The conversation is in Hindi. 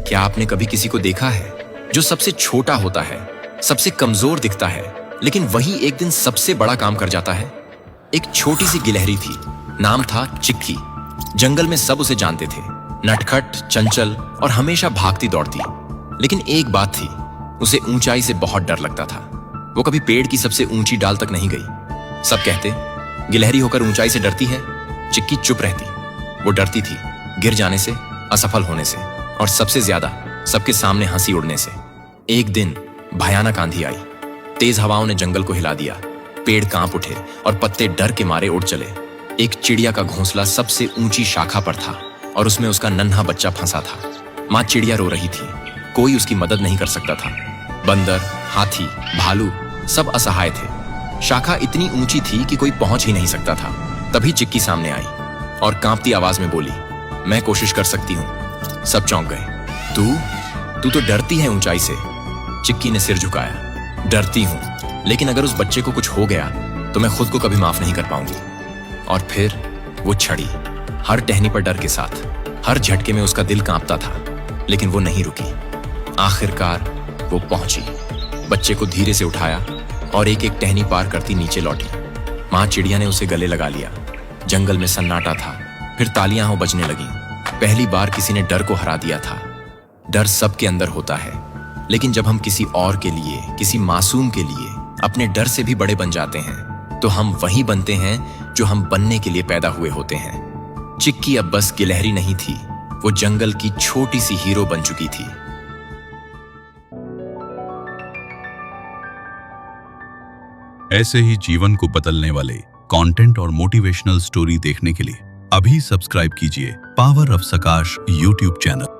क्या आपने कभी किसी को देखा है जो सबसे छोटा होता है, सबसे कमजोर दिखता है, लेकिन वही एक दिन सबसे बड़ा काम कर जाता है? एक छोटी सी गिलहरी थी, नाम था चिक्की। जंगल में सब उसे जानते थे, नटखट, चंचल और हमेशा भागती दौड़ती। लेकिन एक बात थी, उसे ऊंचाई से बहुत डर लगता था। वो कभी पेड़ की सबसे ऊंची डाल तक नहीं गई। सब कहते, गिलहरी होकर ऊंचाई से डरती है। चिक्की चुप रहती। वो डरती थी गिर जाने से, असफल होने से और सबसे ज्यादा सबके सामने हंसी उड़ने से। एक दिन भयानक आंधी आई। तेज हवाओं ने जंगल को हिला दिया। पेड़ कांप उठे और पत्ते डर के मारे उड़ चले। एक चिड़िया का घोंसला सबसे ऊंची शाखा पर था और उसमें उसका नन्हा बच्चा फंसा था। माँ चिड़िया रो रही थी, कोई उसकी मदद नहीं कर सकता था। बंदर, हाथी, भालू सब असहाय थे। शाखा इतनी ऊंची थी कि कोई पहुंच ही नहीं सकता था। तभी चिक्की सामने आई और कांपती आवाज में बोली, मैं कोशिश कर सकती हूं। सब चौंक गए। तू तो डरती है ऊंचाई से। चिक्की ने सिर झुकाया। डरती हूं, लेकिन अगर उस बच्चे को कुछ हो गया तो मैं खुद को कभी माफ नहीं कर पाऊंगी। और फिर वो छड़ी, हर टहनी पर डर के साथ। हर झटके में उसका दिल कांपता था, लेकिन वो नहीं रुकी। आखिरकार वो पहुंची, बच्चे को धीरे से उठाया और एक एक टहनी पार करती नीचे लौटी। माँ चिड़िया ने उसे गले लगा लिया। जंगल में सन्नाटा था। फिर तालियां हो बजने लगीं। पहली बार किसी ने डर को हरा दिया था। डर सबके अंदर होता है, लेकिन जब हम किसी और के लिए, किसी मासूम के लिए अपने डर से भी बड़े बन जाते हैं, तो हम वही बनते हैं जो हम बनने के लिए पैदा हुए होते हैं। चिक्की अब बस गिलहरी नहीं थी, वो जंगल की छोटी सी हीरो बन चुकी थी। ऐसे ही जीवन को बदलने वाले कंटेंट और मोटिवेशनल स्टोरी देखने के लिए अभी सब्सक्राइब कीजिए पावर ऑफ सकाश यूट्यूब चैनल।